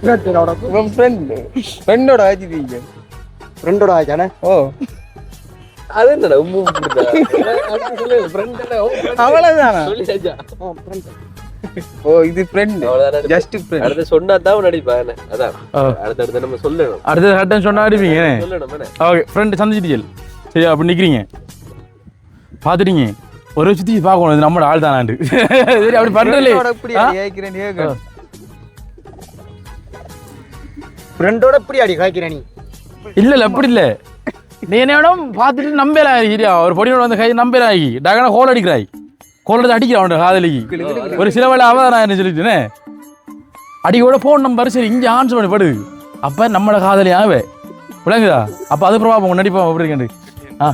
ஃப்ரெண்டோட ஆச்சு. ஃப்ரெண்டோட ஆச்சானே. ஓ, அது என்னடா அவ்வளவுதானா? ஓ இது ஃப்ரெண்ட் ஜஸ்ட் ஃப்ரெண்ட் அடுத்து சொன்னா தான் நடிப்பா என்ன அதான் அடுத்தடுத்து நம்ம சொல்லணும் அடுத்த கட்டம் சொன்னா அடிப்பீங்க சொல்லணும் என்ன ஓகே ஃப்ரெண்டு சந்திச்சிட்டீங்க சரியா அப்படி நிற்கிறீங்க பார்த்துட்டீங்க ஒரு சுற்றி பார்க்கணும் இது நம்மளோட ஆள் தானாண்டு சரி அப்படி பண்ணுறலே எப்படி கேட்கிறேன் கேட்க ஃப்ரெண்டோட எப்படி அடி காய்க்கிற நீ இல்லை அப்படி இல்லை நீ என்ன வேணும் பார்த்துட்டு நம்பலாம் சரியா ஒரு பொடியோட வந்து கை நம்பலாகி டகனா கோல் அடிக்கிறாய் கோல் எடுத்து அடிக்கிறான் அவன் காதலிக்கு ஒரு சில வேலை அவதான் என்ன சொல்லிட்டுனே அடிக்கோட ஃபோன் நம்பர் சரி இங்கே ஆன்சர் பண்ணி படுது அப்போ நம்மளோட காதலியாவே விளங்குதா அப்போ அது பிரபாவம் நடிப்போம் அப்படி இருக்கேன் ஆ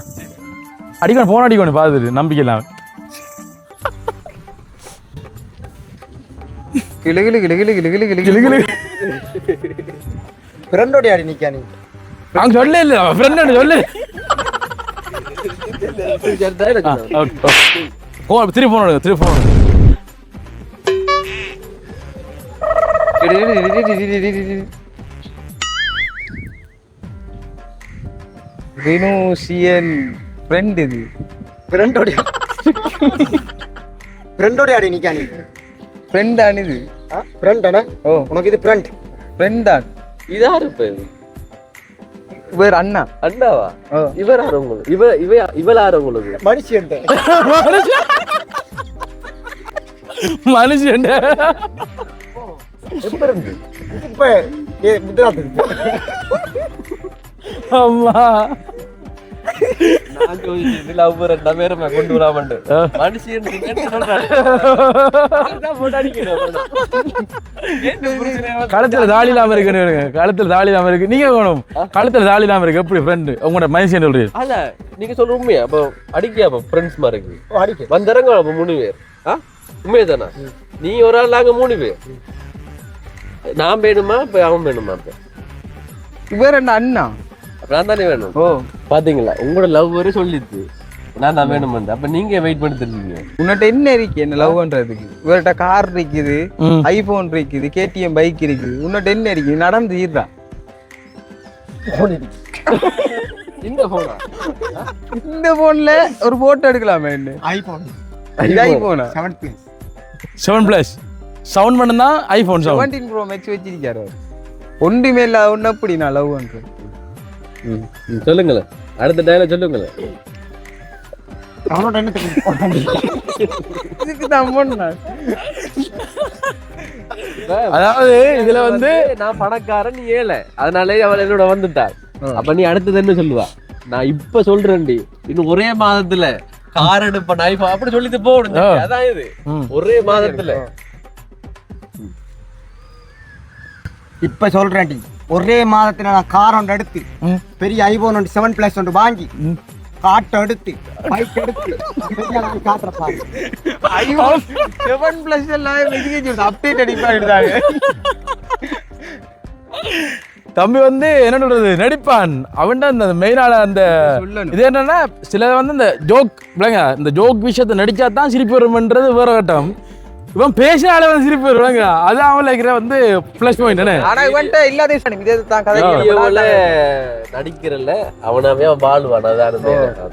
அடிக்கணும் ஃபோன் அடிக்கணும் பார்த்துட்டு நம்பிக்கை இல்லாம கிளு கிளு கிளு கிளு கிளு கிளு கிளு கிளு ஃப்ரெண்டோட அடி நிக்கா நீ நாங்க சொல்ல இல்ல ஃப்ரெண்ட் சொல்லு திருப்பி போன் திருப்பி போன் ரினோசியன் ஃப்ரெண்ட் இது ஃப்ரெண்டோட அடி நிக்கா நீ ஃப்ரெண்ட் தான் இது ஃப்ரெண்ட் தானே ஓ உனக்கு இது ஃப்ரெண்ட் தான் இதாரு இப்ப இது இவர் அண்ணா அண்ணாவா ஓ இவர் யாரு உங்களுக்கு இவள் யாரு உங்களுக்கு மனுஷன் மனுஷன் எப்ப இருந்து இப்ப முத்ராத்துக்கு அம்மா நான் யோசிச்சு லவ் ரெண்டா பேருமே கொண்டு வராமண்டு மனுஷன் கழுத்துல தாலி இல்லாம இருக்கு கழுத்துல தாலி இல்லாம இருக்கு நீங்க வேணும் கழுத்துல தாலி இல்லாம இருக்கு எப்படி ஃப்ரெண்டு உங்களோட மனுஷன் சொல்றீங்க அல்ல நீங்க சொல்ற உண்மையா அப்ப அடிக்க அப்ப ஃப்ரெண்ட்ஸ் மாதிரி இருக்கு அடிக்க வந்தறங்க அப்ப 3 பேர் உண்மையதானா நீ ஒரு ஆள் நாங்க 3 பேர் நான் வேணுமா இப்ப அவன் வேணுமா அப்ப இவர் என்ன அண்ணா நான் தானே வேணும் ஓ பாத்தீங்களா உங்களோட லவ் வரை சொல்லிச்சு நான் தான் வேணுமாண்டு அப்ப நீங்க வெயிட் பண்ணிட்டு இருக்கீங்க உன்னிட்ட என்ன இருக்கு என்ன லவ் பண்றதுக்கு இவர்கிட்ட கார் இருக்குது ஐபோன் இருக்குது கேடிஎம் பைக் இருக்குது உன்னிட்ட என்ன இருக்கு நடந்து ஈர்றா இந்த போனா இந்த போன்ல ஒரு போட்டோ எடுக்கலாமே என்ன ஐபோன் இது ஐபோனா 7+ சவுண்ட் பண்ணா ஐபோன் சவுண்ட் 17 ப்ரோ மேக்ஸ் வச்சிருக்காரு அவர் ஒன்றுமே இல்ல ஒன்னு அப்படி நான் லவ் பண்றேன் சொல்லுங்களேன் அடுத்த டயலாக் சொல்லுங்களேன் அவனோட என்ன இதுக்கு தான் பண்ணா அதாவது இதுல வந்து நான் பணக்காரன் நீ ஏழை அதனாலே அவள் என்னோட வந்துட்டாள் அப்ப நீ அடுத்தது என்ன சொல்லுவா நான் இப்ப சொல்றேன்டி இன்னும் ஒரே மாதத்துல கார் எடுப்ப ஐபோன் அப்படி சொல்லிட்டு போகணும் அதான் இது ஒரே மாதத்துல இப்ப சொல்றேன் ஒரே மாதத்துல நான் கார் ஒன்று எடுத்து பெரிய ஐபோன் 7+ ஒன்று வாங்கி காட்டை எடுத்து பைக் எடுத்து பெரிய நான் காட்டுறப்பா ஐபோன் 7+ எல்லாம் எதுக்கு அப்டேட் அடிப்பாங்க தம்பி வந்து என்ன சொல்றது நடிப்பான் அவன் அந்த மெயினான அந்த இது என்னன்னா சில வந்து இந்த ஜோக் இல்லைங்க இந்த ஜோக் விஷயத்தை நடிச்சா தான் சிரிப்பு வரும்ன்றது வேற கட்டம் இவன் பேசினாலே வந்து சிரிப்பு வருவாங்க அது அவன் லைக்கிற வந்து பிளஸ் பாயிண்ட் என்ன ஆனா இவன்ட்ட இல்லாத இதே தான் கதை நடிக்கிறல்ல அவனாவே அவன் வாழ்வான் அதான்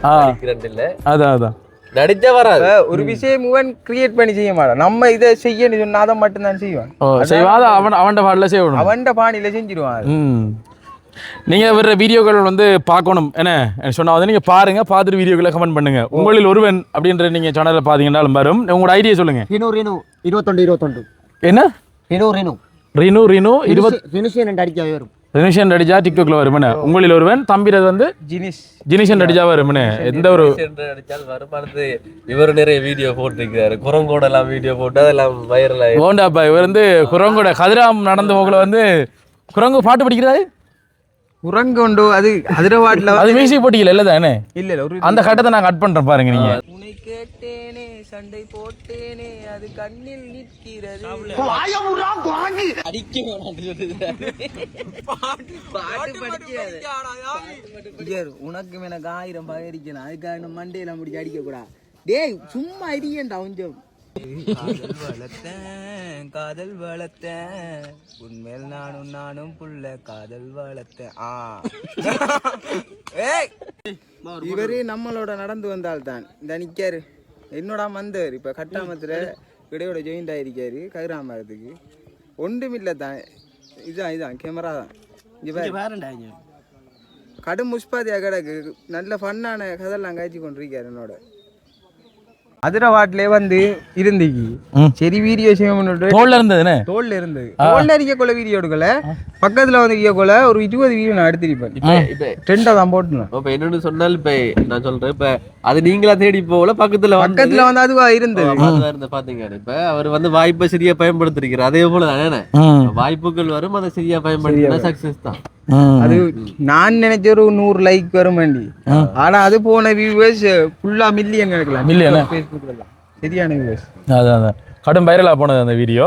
நடிக்கிறேன் இல்ல அதான் நடிச்சே வராது ஒரு விஷயம் இவன் கிரியேட் பண்ணி செய்ய மாட்டான் நம்ம இதை செய்யணும் சொன்னா அதை மட்டும் தான் செய்வான் செய்வாத அவன் பாடல செய்யணும் அவன்ட பாணியில செஞ்சிருவான் நீங்க வேற வீடியோக்கள் வந்து பார்க்கணும் என்ன சொன்னா வந்து நீங்க பாருங்க பார்த்துட்டு வீடியோக்களை கமெண்ட் பண்ணுங்க உங்களில் ஒருவன் அப்படின்ற நீங்க சேனல்ல பாத்தீங்கன்னாலும் வரும் உங்களோட ஐடியா சொல்லுங்க ரினு 21 என்ன ரினு ரினு 20 ரினுஷன் அடிக்க வரும் ரினுஷன் அடிச்சா டிக்டாக்ல வரும் உங்களில் ஒருவன் தம்பிரது வந்து ஜினிஷன் அடிச்சா வரும் எந்த ஒரு அடிச்சால் வருமானது இவர் நிறைய வீடியோ போட்டிருக்கிறாரு குரங்கோட எல்லாம் வீடியோ போட்டு அதெல்லாம் வைரல் ஆகி ஓண்டாப்பா இவர் வந்து குரங்கோட கதிராம் நடந்த போகல வந்து குரங்கு பாட்டு படிக்கிறாரு குரங்கு உண்டு அது அதிரவாட்ல அது மியூசிக் போட்டிக்கல இல்ல தானே இல்ல ஒரு அந்த கட்டத்தை நான் கட் பண்றேன் பாருங்க நீங்க உன்னை கேட்டேனே சண்டை போட்டேனே அது கண்ணில் நிற்கிறது அடிக்க உனக்கு எனக்கு 1000 பகரிக்கணும் அதுக்காக மண்டையில முடிச்சு அடிக்க கூடாது டேய் சும்மா அடிக்கண்டா கொஞ்சம் காதல் வளர்த்தேன் உன்மேல் நானும் புள்ள காதல் வளர்த்தேன் இவரு நம்மளோட நடந்து வந்தால்தான் இந்த நிக்காரு என்னோட மந்தவர் இப்ப கட்டாமத்துல இடையோட ஜாயிண்ட் ஆகிருக்காரு கதிராமரத்துக்கு ஒன்றுமில்லை தான். இதுதான் கேமரா தான். இங்கே வேறண்டாங்க கடும் முஸ்பாதியாக கிடக்கு. நல்ல ஃபன்னான கதெல்லாம் காய்ச்சி கொண்டிருக்காரு என்னோட. அதிர வாட்டிலே வந்து இருந்துக்கு சரி வீடியோ செய்ய தோல்ல இருந்ததுன்னு தோல்ல இருந்தது. தோல்ல இருக்கக்குள்ள வீடியோ எடுக்கல, பக்கத்துல வந்து இருக்கக்குள்ள ஒரு 20 வீடியோ நான் எடுத்திருப்பேன். இப்ப ட்ரெண்டா தான் போட்டுனேன். இப்ப என்னன்னு சொன்னால் இப்ப நான் சொல்றேன், இப்ப அது நீங்களா தேடி போகல, பக்கத்துல வந்து அதுவா இருந்தது. பாத்தீங்க. இப்ப அவர் வந்து வாய்ப்பை சரியா பயன்படுத்திருக்கிறார். அதே போல தானே வாய்ப்புகள் வரும், அதை சரியா பயன்படுத்தினா சக்சஸ் தான். அது நான் நினைச்ச ஒரு 100 லைக் வரும் வேண்டி, ஆனா அது போன வியூவர்ஸ் ஃபுல்லா மில்லியன் எடுக்கலாம். சரியான வியூவர்ஸ். அதான் கடும் வைரலாக போனது அந்த வீடியோ.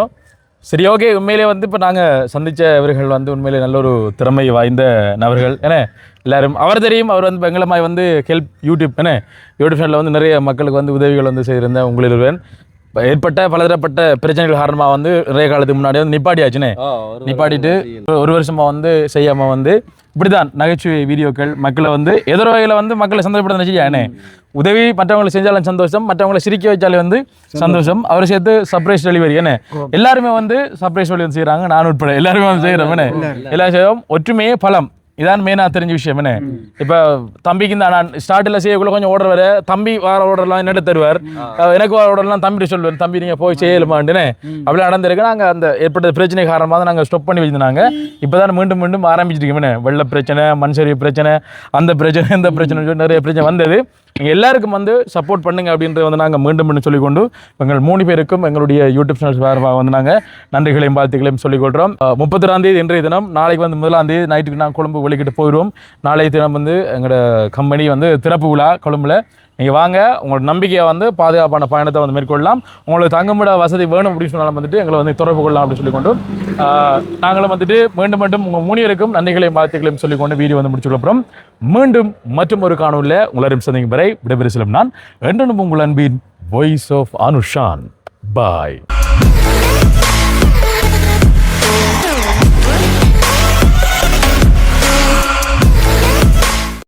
சரி, ஓகே. உண்மையிலே வந்து இப்போ நாங்கள் சந்தித்த இவர்கள் வந்து உண்மையிலே நல்ல ஒரு திறமை வாய்ந்த நபர்கள். ஏன்னா எல்லாரும் அவர் தெரியும், அவர் வந்து பெங்களமாய் வந்து ஹெல்ப் யூடியூப் சேனலில் வந்து நிறைய மக்களுக்கு வந்து உதவிகள் வந்து செய்திருந்தேன். உங்களில் ஒருவன் ஏற்பட்ட பலதரப்பட்ட பிரச்சனைகள் காரணமாக வந்து நிறைய காலத்துக்கு முன்னாடி வந்து நிப்பாட்டியாச்சுனே. நிப்பாட்டிட்டு 1 வருஷமா வந்து செய்யாமல் வந்து இப்படிதான் நகைச்சுவை வீடியோக்கள் மக்களை வந்து எதிர வகையில் வந்து மக்களை சந்தோஷப்படுத்த நினைச்சியானே. உதவி மற்றவங்களை செஞ்சாலும் சந்தோஷம், மற்றவங்களை சிரிக்க வச்சாலே வந்து சந்தோஷம். அவரை சேர்த்து சர்ப்ரைஸ் டெலிவரி எல்லாருமே வந்து சர்ப்ரைஸ் டெலிவரி செய்கிறாங்க, நான் உட்பட எல்லாருமே வந்து செய்கிறோம். எல்லாரும் செய்வோம். ஒற்றுமையே பலம், இதான் மெயினாக தெரிஞ்ச விஷயம். இப்போ தம்பிக்கு இந்த நான் ஸ்டார்டில் செய்யக்குள்ள கொஞ்சம் ஓடுற வர தம்பி வார ஓடலாம் என்னட்டு தருவார், எனக்கு வார ஓடலாம் தம்பி சொல்லுவார், தம்பி நீங்கள் போய் செய்யலுமாண்டுன்னு அப்படி நடந்திருக்கு. நாங்கள் அந்த ஏற்பட்ட பிரச்சனை காரணமாக தான் நாங்கள் ஸ்டாப் பண்ணி வச்சுருந்தாங்க. இப்போ தான் மீண்டும் மீண்டும் ஆரம்பிச்சிருக்கோம். வெள்ள பிரச்சனை, மண் சரிவு பிரச்சனை, அந்த பிரச்சனை இந்த பிரச்சனை சொல்லி நிறைய பிரச்சனை வந்தது. நீங்கள் எல்லாருக்கும் வந்து சப்போர்ட் பண்ணுங்க அப்படின்றத வந்து நாங்கள் மீண்டும் சொல்லிக்கொண்டு எங்கள் 3 பேருக்கும் எங்களுடைய யூடியூப் சேனல் சார்பாக வந்து நாங்கள் நன்றிகளையும் வாழ்த்துக்களையும் சொல்லிக்கொள்கிறோம். 31ஆம் தேதி இன்றைய தினம், நாளைக்கு வந்து 1ஆம் தேதி நைட்டுக்கு நாங்கள் கொழும்பு வெளிக்கிட்டு போயிடுவோம். நாளைய தினம் வந்து எங்களோட கம்பெனி வந்து திறப்பு விழா கொழும்புல. நீங்கள் வாங்க, உங்களோட நம்பிக்கையை வந்து பாதுகாப்பான பயணத்தை வந்து மேற்கொள்ளலாம். உங்களுக்கு தங்குமிட வசதி வேணும் அப்படின்னு சொன்னாலும் வந்துட்டு எங்களை வந்து தொடர்பு கொள்ளலாம் அப்படின்னு சொல்லிக்கொண்டு நாங்களும் வந்துட்டு மீண்டும் உங்கள் 3 பேருக்கும் நன்றிகளையும் வாழ்த்துக்களையும் சொல்லிக்கொண்டு வீடியோ வந்து முடிச்சுக்கொள்கிறோம். மீண்டும் மற்றும் ஒரு காணொலியில் உங்களரும் சந்திக்கும் வரை விடைபெறு செல்லும் நான் என்றும் உங்கள் அன்பின் வாய்ஸ் ஆஃப் அனுஷான். பாய்.